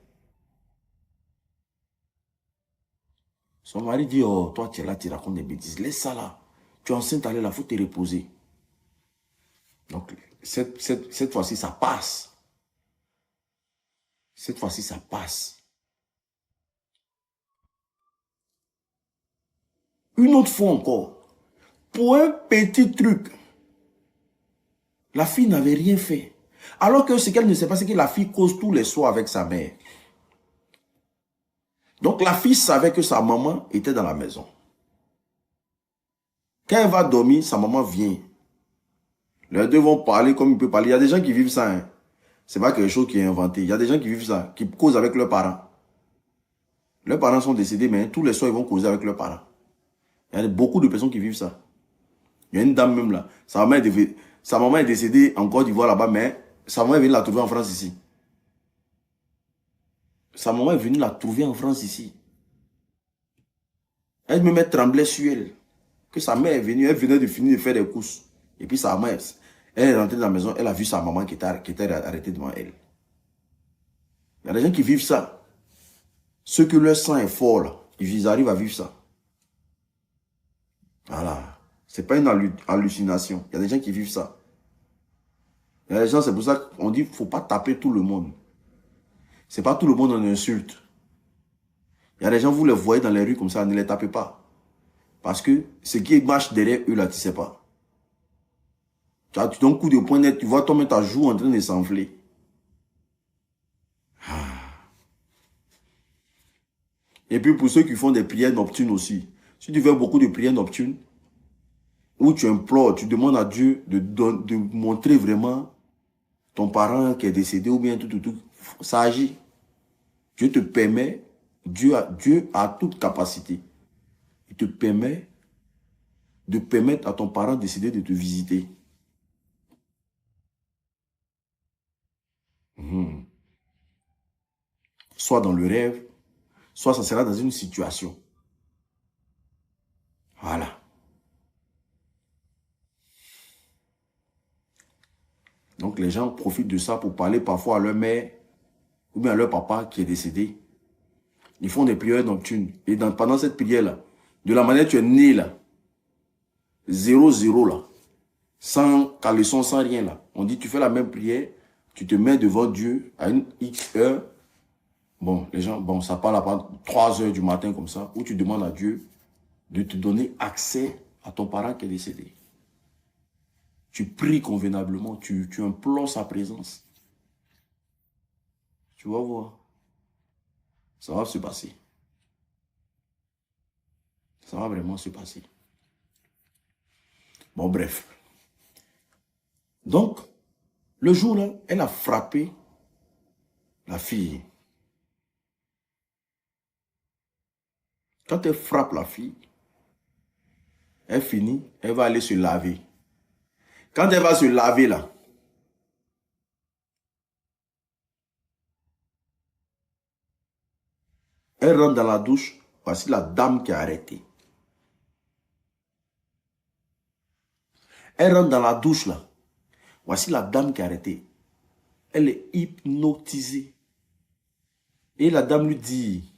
Son mari dit, oh, toi tu es là, tu racontes des bêtises. Laisse ça là. Tu es enceinte, allez là, il faut te reposer. Donc, cette fois-ci, ça passe. Cette fois-ci, ça passe. Une autre fois encore, pour un petit truc, la fille n'avait rien fait. Alors que ce qu'elle ne sait pas, c'est que la fille cause tous les soirs avec sa mère. Donc, la fille savait que sa maman était dans la maison. Quand elle va dormir, sa maman vient. Les deux vont parler comme ils peuvent parler. Il y a des gens qui vivent ça. Hein. Ce n'est pas quelque chose qui est inventé. Il y a des gens qui vivent ça, qui causent avec leurs parents. Leurs parents sont décédés, mais tous les soirs, ils vont causer avec leurs parents. Il y a beaucoup de personnes qui vivent ça. Il y a une dame même là. Sa maman est décédée en Côte d'Ivoire là-bas, mais sa maman est venue la trouver en France ici. Sa maman est venue la trouver en France ici. Elle me met tremblait sur elle. Que sa mère est venue, elle venait de finir de faire des courses. Et puis sa mère, elle est rentrée dans la maison, elle a vu sa maman qui était arrêtée devant elle. Il y a des gens qui vivent ça. Ceux que leur sang est fort là, ils arrivent à vivre ça. Voilà. Ce n'est pas une hallucination. Il y a des gens qui vivent ça. Il y a des gens, c'est pour ça qu'on dit qu'il ne faut pas taper tout le monde. Ce n'est pas tout le monde en insulte. Il y a des gens, vous les voyez dans les rues comme ça, ne les tapez pas. Parce que ce qui marche derrière eux là, tu ne sais pas. Tu donnes un coup de poing net, tu vois toi-même ta joue en train de s'enfler. Et puis pour ceux qui font des prières nocturnes aussi, si tu fais beaucoup de prières nocturnes, où tu implores, tu demandes à Dieu de montrer vraiment ton parent qui est décédé ou bien tout, ça agit. Dieu te permet, Dieu a toute capacité. Il te permet de permettre à ton parent décédé de te visiter. Soit dans le rêve, soit ça sera dans une situation. Voilà. Donc les gens profitent de ça pour parler parfois à leur mère ou bien à leur papa qui est décédé. Ils font des prières nocturnes. Et pendant cette prière-là, de la manière que tu es né là, 0-0 là, sans caleçon, sans rien là. On dit tu fais la même prière, tu te mets devant Dieu à une X heure. Bon, les gens, bon, ça parle à 3 heures du matin comme ça, où tu demandes à Dieu de te donner accès à ton parent qui est décédé. Tu pries convenablement, tu implores sa présence. Tu vas voir. Ça va se passer. Ça va vraiment se passer. Bon, bref. Donc, le jour-là, elle a frappé la fille. Quand elle frappe la fille, elle finit, elle va aller se laver. Quand elle va se laver là, elle rentre dans la douche, voici la dame qui est arrêtée. Elle rentre dans la douche là, voici la dame qui est arrêtée. Elle est hypnotisée. Et la dame lui dit,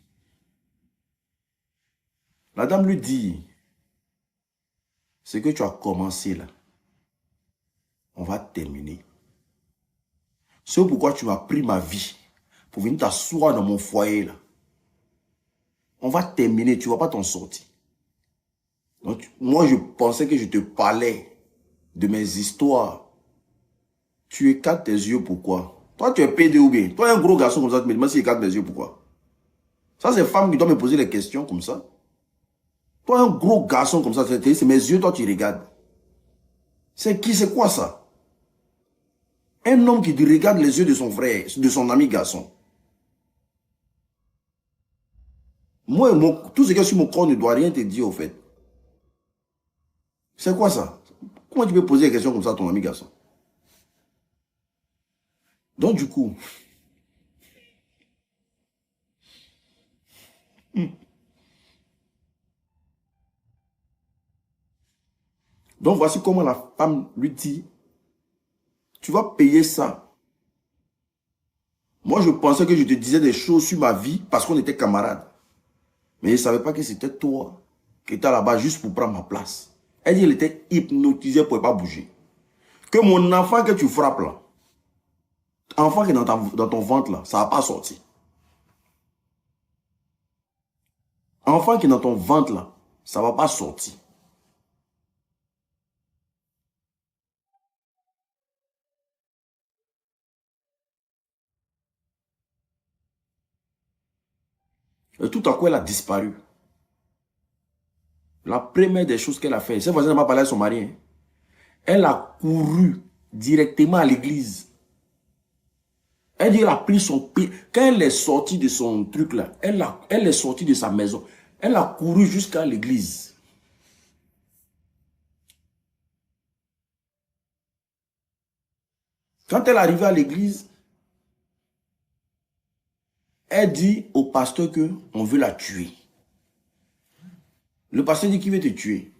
ce que tu as commencé là, on va terminer. C'est pourquoi tu m'as pris ma vie pour venir t'asseoir dans mon foyer là. On va terminer, tu ne vas pas t'en sortir. Donc, moi, je pensais que je te parlais de mes histoires. Tu écartes tes yeux, pourquoi? Toi, tu es PD ou bien? Toi, un gros garçon comme ça, tu me demandes s'il écarte les yeux, pourquoi? Ça, c'est femme qui doit me poser des questions comme ça. Toi, un gros garçon comme ça, c'est mes yeux, toi, tu regardes. C'est qui, c'est quoi ça? Un homme qui regarde les yeux de son frère, de son ami garçon. Moi, tout ce qui est sur mon corps ne doit rien te dire, au fait. C'est quoi ça? Comment tu peux poser des questions comme ça à ton ami garçon? Donc, du coup, donc voici comment la femme lui dit, tu vas payer ça. Moi, je pensais que je te disais des choses sur ma vie parce qu'on était camarades. Mais je ne savais pas que c'était toi qui étais là-bas juste pour prendre ma place. Elle dit qu'elle était hypnotisée pour ne pas bouger. Que mon enfant que tu frappes là, enfant qui est dans ton ventre là, ça ne va pas sortir. Enfant qui est dans ton ventre là, ça ne va pas sortir. Et tout à coup, elle a disparu. La première des choses qu'elle a fait, cette voisine n'a pas parlé à son mari. Hein. Elle a couru directement à l'église. Elle dit qu'elle a pris son pied. Quand elle est sortie de son truc là, elle est sortie de sa maison. Elle a couru jusqu'à l'église. Quand elle est arrivée à l'église, elle dit au pasteur qu'on veut la tuer. Le pasteur dit qu'il veut te tuer.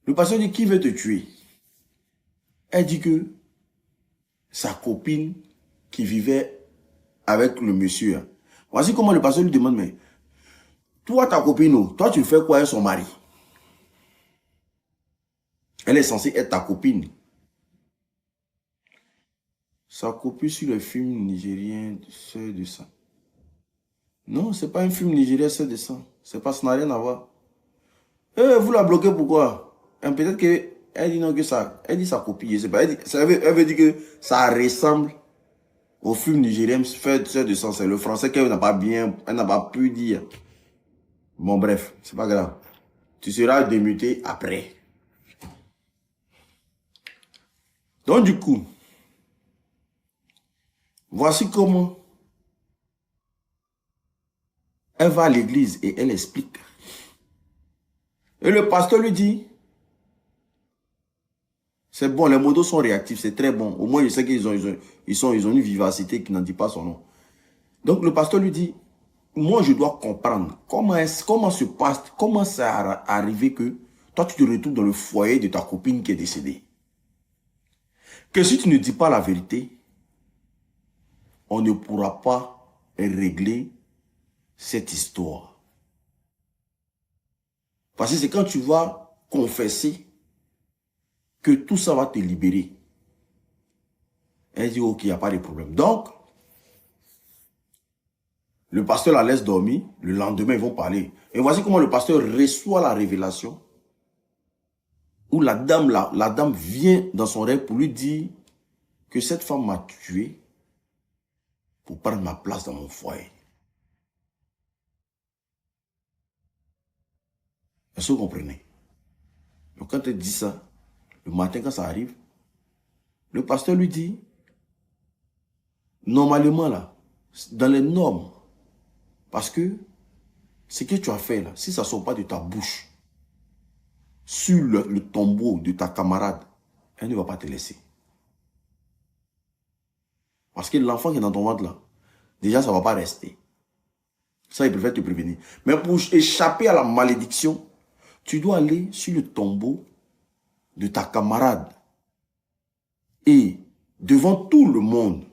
Le pasteur dit qu'il veut te tuer. Elle dit que sa copine qui vivait avec le monsieur. Voici comment le pasteur lui demande, mais toi, ta copine, toi, tu fais quoi avec son mari? Elle est censée être ta copine. Sa copie sur le film nigérien, c'est de ça. Non, c'est pas un film nigérien, c'est de ça. C'est pas, ça n'a rien à voir. Vous la bloquez pourquoi? Peut-être qu'elle dit non que ça. Elle dit sa copie, je sais pas. Elle veut dire que ça ressemble au film nigérien, fait de ça. C'est le français qu'elle n'a pas bien, elle n'a pas pu dire. Bon, bref, c'est pas grave. Tu seras démuté après. Donc, du coup, voici comment elle va à l'église et elle explique. Et le pasteur lui dit, c'est bon, les motos sont réactifs, c'est très bon. Au moins, je sais qu'ils ont une vivacité qui n'en dit pas son nom. Donc, le pasteur lui dit, moi, je dois comprendre comment se passe, comment ça arrivé que toi, tu te retrouves dans le foyer de ta copine qui est décédée. Que si tu ne dis pas la vérité, on ne pourra pas régler cette histoire. Parce que c'est quand tu vas confesser que tout ça va te libérer. Elle dit, ok, il n'y a pas de problème. Donc, le pasteur la laisse dormir. Le lendemain, ils vont parler. Et voici comment le pasteur reçoit la révélation. Où la dame vient dans son rêve pour lui dire que cette femme m'a tué pour prendre ma place dans mon foyer. Est-ce que vous comprenez? Donc quand elle dit ça, le matin quand ça arrive, le pasteur lui dit, normalement là, dans les normes, parce que ce que tu as fait là, si ça ne sort pas de ta bouche, sur le tombeau de ta camarade, elle ne va pas te laisser. Parce que l'enfant qui est dans ton ventre là, déjà ça ne va pas rester. Ça, il préfère te prévenir. Mais pour échapper à la malédiction, tu dois aller sur le tombeau de ta camarade. Et devant tout le monde,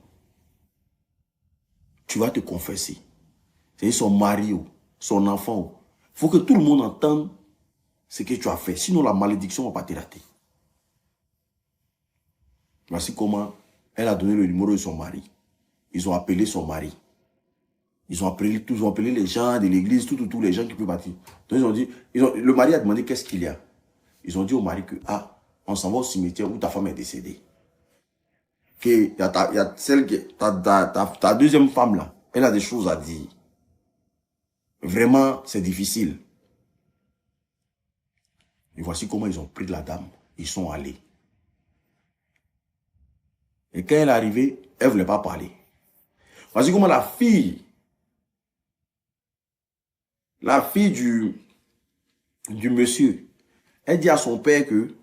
tu vas te confesser. C'est son mari, son enfant. Il faut que tout le monde entende ce que tu as fait. Sinon, la malédiction ne va pas te rater. Voici comment elle a donné le numéro de son mari. Ils ont appelé son mari. Ils ont appelé les gens de l'église, tous les gens qui peuvent partir. Donc ils ont dit, le mari a demandé qu'est-ce qu'il y a. Ils ont dit au mari que, ah, on s'en va au cimetière où ta femme est décédée. Il y a celle qui, ta deuxième femme là, elle a des choses à dire. Vraiment, c'est difficile. Et voici comment ils ont pris la dame. Ils sont allés. Et quand elle est arrivée, elle ne voulait pas parler. Voici comment la fille du monsieur, elle dit à son père que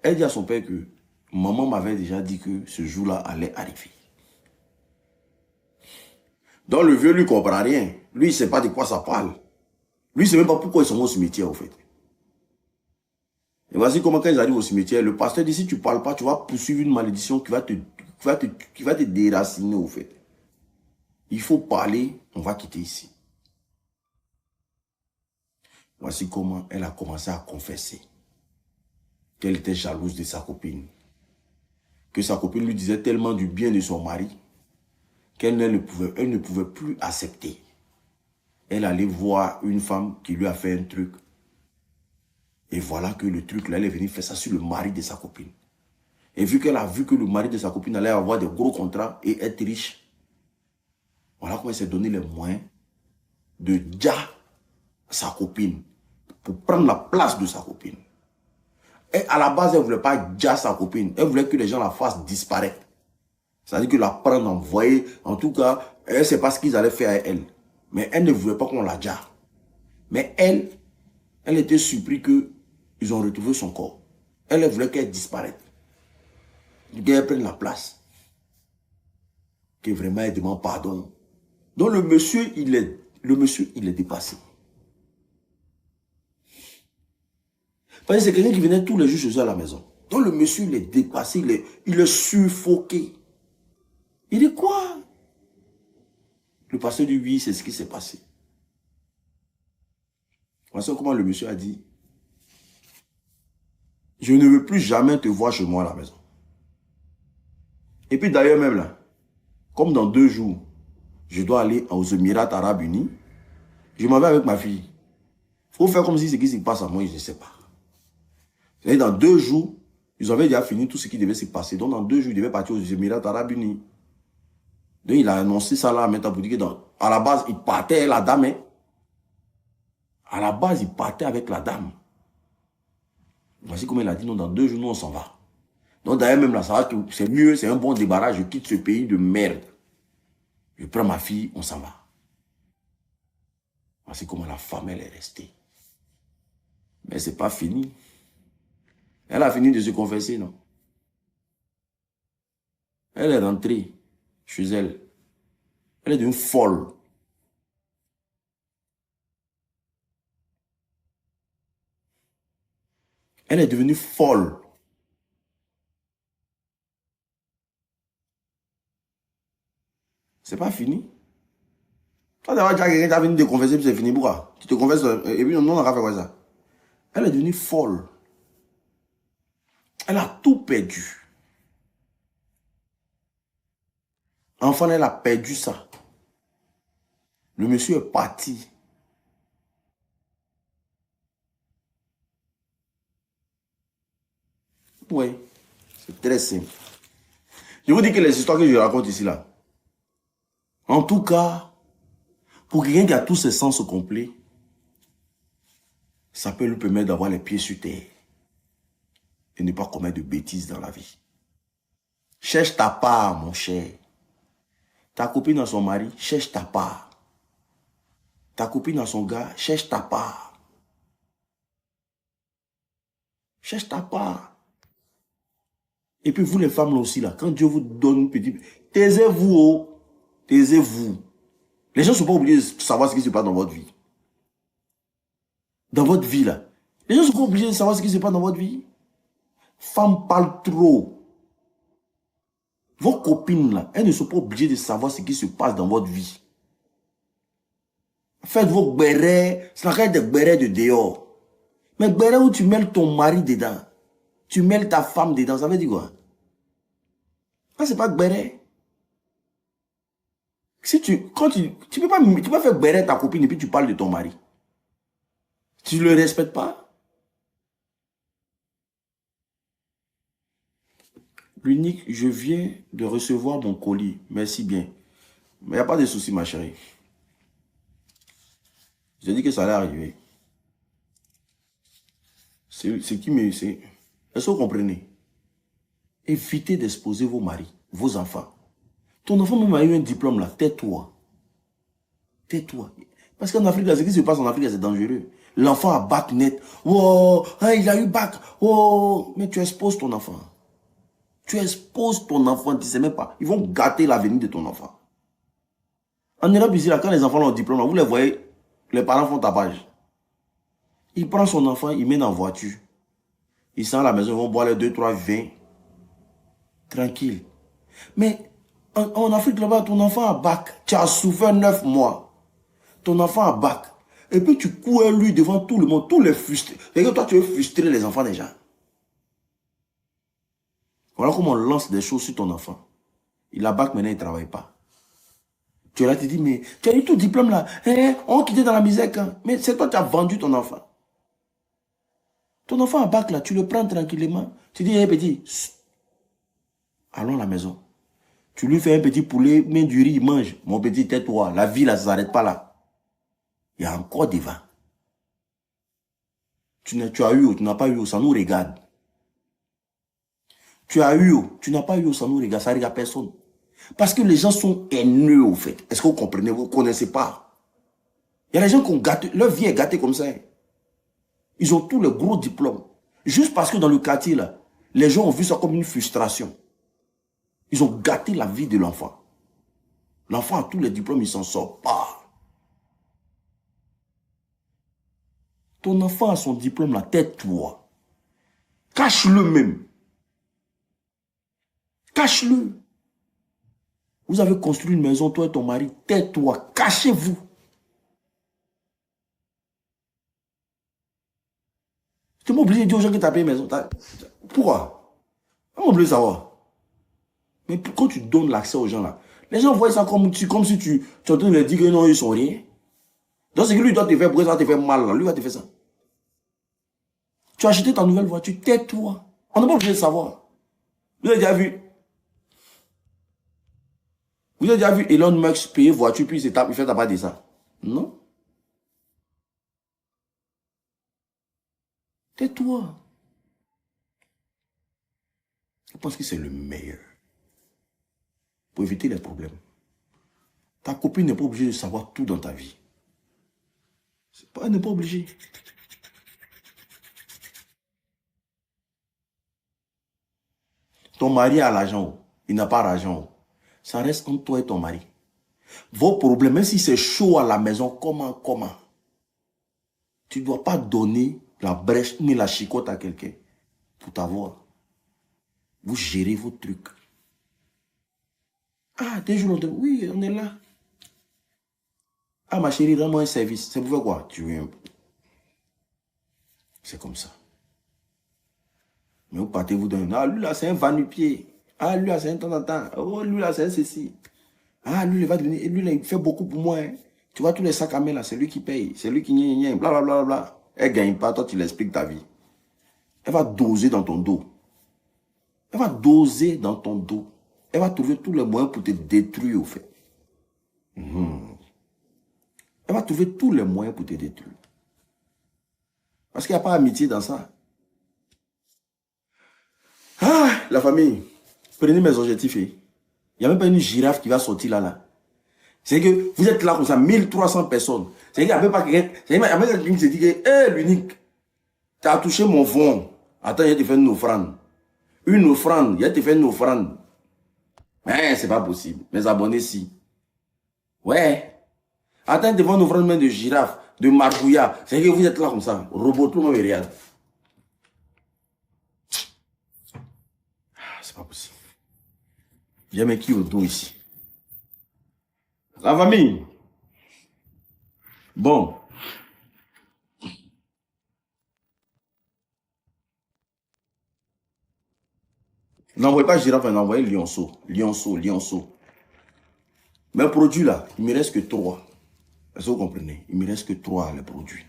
elle dit à son père que maman m'avait déjà dit que ce jour-là allait arriver. Donc le vieux lui comprend rien. Lui, il ne sait pas de quoi ça parle. Lui, il ne sait même pas pourquoi ils sont au cimetière, au fait. Et voici comment quand ils arrivent au cimetière, le pasteur dit, si tu ne parles pas, tu vas poursuivre une malédiction qui va te déraciner, au fait. Il faut parler, on va quitter ici. Voici comment elle a commencé à confesser qu'elle était jalouse de sa copine. Que sa copine lui disait tellement du bien de son mari qu'elle ne pouvait plus accepter. Elle allait voir une femme qui lui a fait un truc. Et voilà que le truc là, elle est venue faire ça sur le mari de sa copine. Et vu qu'elle a vu que le mari de sa copine allait avoir des gros contrats et être riche, voilà comment elle s'est donné les moyens de dire sa copine pour prendre la place de sa copine. Et à la base, elle ne voulait pas dire sa copine. Elle voulait que les gens la fassent disparaître. C'est-à-dire que la prendre, envoyer. En tout cas, elle ne sait pas ce qu'ils allaient faire à elle. Mais elle ne voulait pas qu'on la dise. Mais elle était surprise qu'ils ont retrouvé son corps. Elle voulait qu'elle disparaisse. Qu'elle prenne la place. Que vraiment elle demande pardon. Donc le monsieur, il est dépassé. Parce que c'est quelqu'un qui venait tous les jours chez eux à la maison. Donc le monsieur, il est dépassé, il est suffoqué. Il dit quoi? Le pasteur dit oui, c'est ce qui s'est passé. Voici comment le monsieur a dit, je ne veux plus jamais te voir chez moi à la maison. Et puis d'ailleurs même là, comme dans 2 jours, je dois aller aux Émirats Arabes Unis, je m'en vais avec ma fille. Il faut faire comme si ce qui se passe à moi, je ne sais pas. Et dans 2 jours, ils avaient déjà fini tout ce qui devait se passer. Donc dans 2 jours, ils devaient partir aux Émirats Arabes Unis. Donc il a annoncé ça là maintenant pour dire que à la base, il partait la dame. Hein. À la base, il partait avec la dame. Voici comment il a dit, non, dans 2 jours, nous on s'en va. Donc d'ailleurs même là, ça va que c'est mieux, c'est un bon débarras, je quitte ce pays de merde. Je prends ma fille, on s'en va. Voici comment la femme, elle est restée. Mais c'est pas fini. Elle a fini de se confesser, non? Elle est rentrée chez elle. Elle est devenue folle. Elle est devenue folle. C'est pas fini. Toi, d'abord, quelqu'un qui a fini de confesser, puis c'est fini. Pourquoi? Tu te confesses, et puis non, on a fait quoi ça? Elle est devenue folle. Elle a tout perdu. Enfin, elle a perdu ça. Le monsieur est parti. Oui, c'est très simple. Je vous dis que les histoires que je raconte ici, là, en tout cas, pour quelqu'un qui a tous ses sens complets, ça peut lui permettre d'avoir les pieds sur terre et ne pas commettre de bêtises dans la vie. Cherche ta part, mon cher. Ta copine a son mari, cherche ta part. Ta copine a son gars, cherche ta part. Cherche ta part. Et puis vous les femmes là aussi, là, quand Dieu vous donne une petite... Taisez-vous, oh. Taisez-vous. Les gens ne sont pas obligés de savoir ce qui se passe dans votre vie. Dans votre vie, là. Les gens ne sont pas obligés de savoir ce qui se passe dans votre vie. Femmes parlent trop. Vos copines, là, elles ne sont pas obligées de savoir ce qui se passe dans votre vie. Faites vos bérets, c'est la des bérets de dehors. Mais bérets où tu mêles ton mari dedans, tu mêles ta femme dedans, ça veut dire quoi? Ça, c'est pas béret. Si tu peux pas faire béret ta copine et puis tu parles de ton mari. Tu ne le respectes pas. L'unique, je viens de recevoir mon colis. Merci bien. Mais il n'y a pas de souci, ma chérie. J'ai dit que ça allait arriver. C'est qui me... Est-ce que vous comprenez? Évitez d'exposer vos maris, vos enfants. Ton enfant même a eu un diplôme là. Tais-toi. Tais-toi. Parce qu'en Afrique, ce qui se passe en Afrique, c'est dangereux. L'enfant a bac net. Oh, hein, il a eu bac. Oh, mais tu exposes ton enfant. Tu exposes ton enfant, tu ne sais même pas. Ils vont gâter l'avenir de ton enfant. En Europe, ici, là, quand les enfants ont un diplôme, là, vous les voyez, les parents font tapage. Il prend son enfant, il mène en voiture. Ils sont à la maison, ils vont boire les 2-3 vins. Tranquille. Mais en Afrique, là-bas, ton enfant a bac. Tu as souffert 9 mois. Ton enfant a bac. Et puis tu cours lui devant tout le monde, tous les frustrés. Et que toi, tu veux frustrer les enfants des gens. Voilà comment on lance des choses sur ton enfant. Il a bac, maintenant, il ne travaille pas. Tu es là, tu te dis, mais tu as eu tout diplôme là. On quittait dans la misère quand. Mais c'est toi qui as vendu ton enfant. Ton enfant a bac là, tu le prends tranquillement. Tu dis, hé petit, allons à la maison. Tu lui fais un petit poulet, mets du riz, il mange. Mon petit, tais-toi. La vie là, ça ne s'arrête pas là. Il y a encore des vents. Tu as eu, tu n'as pas eu, ça nous regarde. Tu as eu, tu n'as pas eu, ça nous regarde, ça ne regarde personne. Parce que les gens sont haineux, au fait. Est-ce que vous comprenez? Vous ne connaissez pas. Il y a des gens qui ont gâté, leur vie est gâtée comme ça. Ils ont tous les gros diplômes. Juste parce que dans le quartier, là, les gens ont vu ça comme une frustration. Ils ont gâté la vie de l'enfant. L'enfant a tous les diplômes, il ne s'en sort pas. Ton enfant a son diplôme, là, tais-toi. Cache-le même. Cache-le. Vous avez construit une maison, toi et ton mari, tais-toi, cachez-vous. Tu m'as obligé de dire aux gens que tu as payé une maison. Pourquoi? On m'a obligé de savoir. Mais quand tu donnes l'accès aux gens là, les gens voient ça comme si tu es en train de leur dire que non, ils sont rien. Donc c'est que lui doit te faire, pourquoi ça te fait mal là? Lui va te faire ça. Tu as acheté ta nouvelle voiture, tais-toi. On n'a pas obligé de savoir. Vous avez déjà vu? Vous avez déjà vu Elon Musk payer voiture puis il fait tabac de ça? Non? Tais-toi. Je pense que c'est le meilleur pour éviter les problèmes. Ta copine n'est pas obligée de savoir tout dans ta vie. Elle n'est pas obligée. Ton mari a l'argent, il n'a pas l'argent. Ça reste entre toi et ton mari. Vos problèmes, même si c'est chaud à la maison, comment? Tu ne dois pas donner la brèche ni la chicotte à quelqu'un pour t'avoir. Vous gérez vos trucs. Ah, des jours, oui, on est là. Ah, ma chérie, rends-moi un service. C'est pour faire quoi? Tu viens. C'est comme ça. Mais vous partez, vous donnez. Ah, lui là, c'est un va-nu-pied. Ah, lui là, c'est un temps en temps. Oh, lui là, c'est un ceci. Ah, lui, il va devenir. Lui là, il fait beaucoup pour moi. Hein. Tu vois, tous les sacs à main là, c'est lui qui paye. C'est lui qui n'y blablabla. Elle ne gagne pas, toi, tu l'expliques ta vie. Elle va doser dans ton dos. Elle va doser dans ton dos. Elle va trouver tous les moyens pour te détruire, au fait. Elle va trouver tous les moyens pour te détruire. Parce qu'il n'y a pas d'amitié dans ça. Ah, la famille. Prenez mes objectifs. Il n'y a même pas une girafe qui va sortir là. C'est que vous êtes là comme ça, 1300 personnes. C'est qu'il n'y a même pas quelqu'un. Il y a même quelqu'un qui se dit que, hé, l'unique, tu as touché mon fond. Attends, il te fait une offrande. Une offrande, il te fait une offrande. Mais c'est pas possible. Mes abonnés, si. Ouais. Attends, devant une offrande même de girafe, de margouilla. C'est que vous êtes là comme ça. Robot, tout le monde regarde. C'est pas possible. J'ai mis qui au dos ici. La famille. Bon. N'envoyez pas girafe, n'envoyez lionceau. Lionceau. Mes produits là, il me reste que 3. Est-ce que vous comprenez? Il me reste que 3 les produits.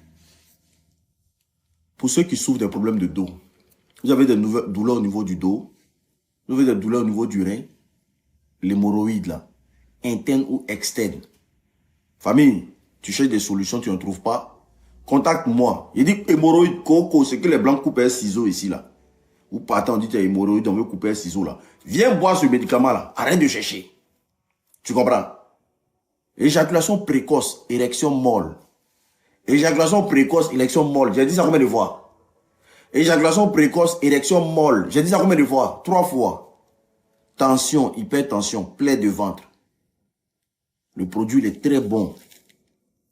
Pour ceux qui souffrent des problèmes de dos, vous avez des douleurs au niveau du dos, vous avez des douleurs au niveau du rein, l'hémorroïde là, interne ou externe. Famille, tu cherches des solutions, tu n'en trouves pas, contacte-moi. Il dit hémorroïde, coco, c'est que les blancs coupent un ciseau ici là. Ou partez, on dit tu as hémorroïde, on veut couper un ciseau là. Viens boire ce médicament là, arrête de chercher. Tu comprends? Éjaculation précoce, érection molle. Éjaculation précoce, érection molle. J'ai dit ça combien de fois? Éjaculation précoce, érection molle. J'ai dit ça combien de fois? 3 fois. Tension, hypertension, plaie de ventre. Le produit il est très bon.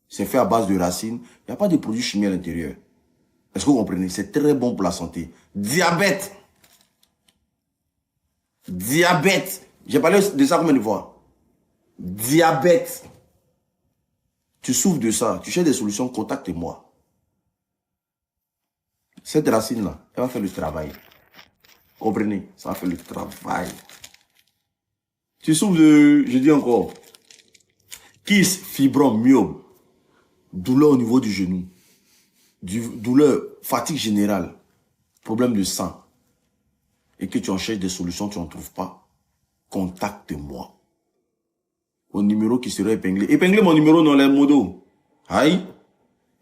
C'est fait à base de racines. Il n'y a pas de produits chimiques à l'intérieur. Est-ce que vous comprenez? C'est très bon pour la santé. Diabète. Diabète. J'ai parlé de ça combien de fois? Diabète. Tu souffres de ça. Tu cherches des solutions, contacte-moi. Cette racine-là, elle va faire le travail. Comprenez? Ça va faire le travail. Tu souffres de, je dis encore, kyste, fibrome, myome, douleur au niveau du genou, douleur, fatigue générale, problème de sang, et que tu en cherches des solutions, tu n'en trouves pas, contacte-moi. Au numéro qui sera épinglé. Épinglez mon numéro dans les modos. Aïe.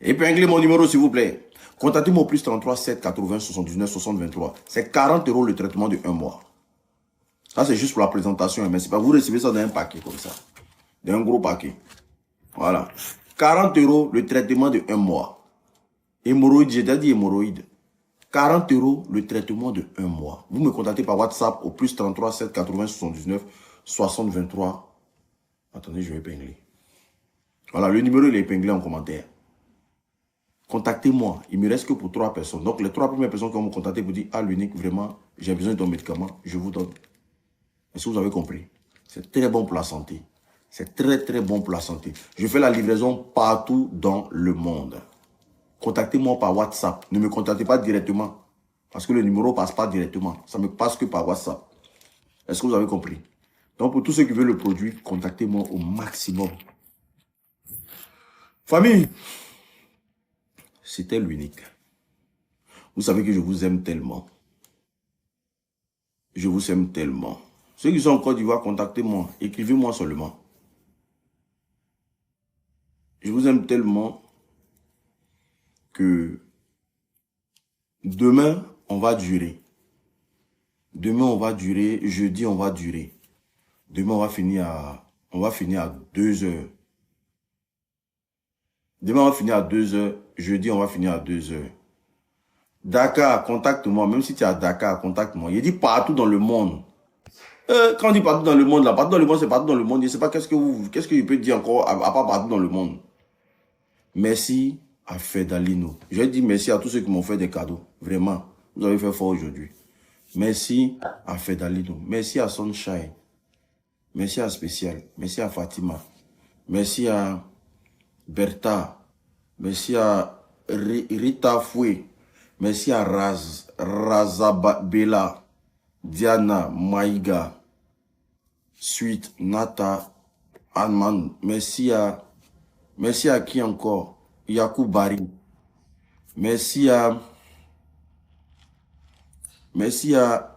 Épinglez mon numéro s'il vous plaît. Contactez-moi au plus 33 7 80 79 60 23. C'est 40 € le traitement de 1 mois. Ça c'est juste pour la présentation. Mais c'est pas vous recevez ça dans un paquet comme ça. Dans un gros paquet. Voilà. 40 € le traitement de 1 mois. Hémorroïde, j'ai déjà dit hémorroïde. 40 € le traitement de 1 mois. Vous me contactez par WhatsApp au plus 33 7 80 79 60 23. Attendez, je vais épingler. Voilà, le numéro il est épinglé en commentaire. Contactez-moi. Il ne me reste que pour 3 personnes. Donc, les 3 premières personnes qui vont me contacter pour dire, ah, l'unique, vraiment, j'ai besoin de ton médicament, je vous donne. Est-ce que vous avez compris? C'est très bon pour la santé. C'est très, très bon pour la santé. Je fais la livraison partout dans le monde. Contactez-moi par WhatsApp. Ne me contactez pas directement. Parce que le numéro ne passe pas directement. Ça ne me passe que par WhatsApp. Est-ce que vous avez compris? Donc, pour tous ceux qui veulent le produit, contactez-moi au maximum. Famille, c'était l'unique. Vous savez que je vous aime tellement. Je vous aime tellement. Ceux qui sont en Côte d'Ivoire, contactez-moi. Écrivez-moi seulement. Je vous aime tellement que demain, on va durer. Demain, on va durer. Jeudi, on va durer. Demain, on va finir à 2 heures. Demain, on va finir à 2 heures. Jeudi, on va finir à 2 heures. Dakar, contacte-moi. Même si tu es à Dakar, contacte-moi. Il dit partout dans le monde. Quand on dit partout dans le monde, là, partout dans le monde, c'est partout dans le monde. Je ne sais pas qu'est-ce que je peux dire encore à part partout dans le monde. Merci à Fedalino. Je dis merci à tous ceux qui m'ont fait des cadeaux. Vraiment, vous avez fait fort aujourd'hui. Merci à Fedalino. Merci à Sunshine. Merci à Spécial. Merci à Fatima. Merci à Bertha. Merci à Rita Foué. Merci à Razabela. Diana, Maïga. Suite, Nata, Anman. Merci à qui encore? Yakou Bari. Merci à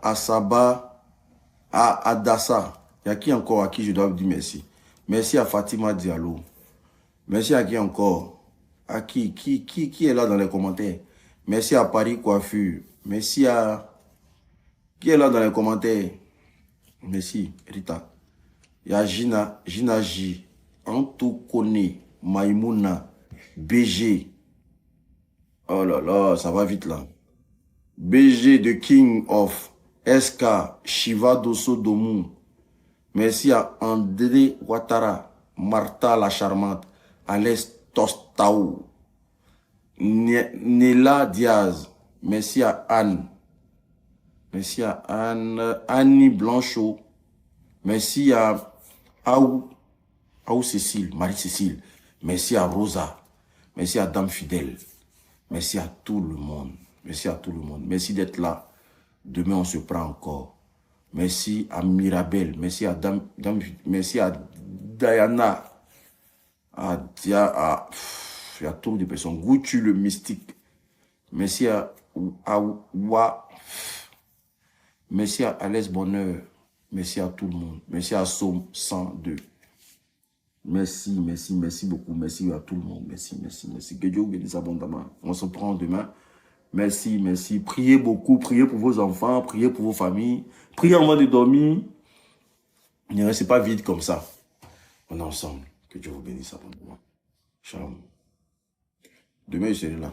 Asaba, à Adassa. Il y a qui encore à qui je dois dire merci? Merci à Fatima Diallo. Merci à qui encore? À qui est là dans les commentaires? Merci à Paris Coiffure. Merci à... Qui est là dans les commentaires? Merci, Rita. Il y a Gina J. Antokone, Maïmouna, BG. Oh là là, ça va vite là. BG de King of SK, Shiva Dosso Domou. Merci à André Ouattara, Martha la Charmante, Alès Tostao, Nela Diaz. Merci à Anne. Merci à Annie Blanchot. Merci à Aou Cécile, Marie-Cécile. Merci à Rosa. Merci à Dame Fidèle. Merci à tout le monde. Merci à tout le monde. Merci d'être là. Demain, on se prend encore. Merci à Mirabel. Merci à Diana. Il y a trop de personnes. Goutu le mystique. Merci à merci à Alès Bonheur. Merci à tout le monde. Merci à Somme 102. Merci beaucoup. Merci à tout le monde. Merci. Que Dieu vous bénisse abondamment. On se prend demain. Merci. Priez beaucoup. Priez pour vos enfants. Priez pour vos familles. Priez avant de dormir. Ne restez pas vide comme ça. On est ensemble. Que Dieu vous bénisse abondamment. Ciao. Demain, je serai là.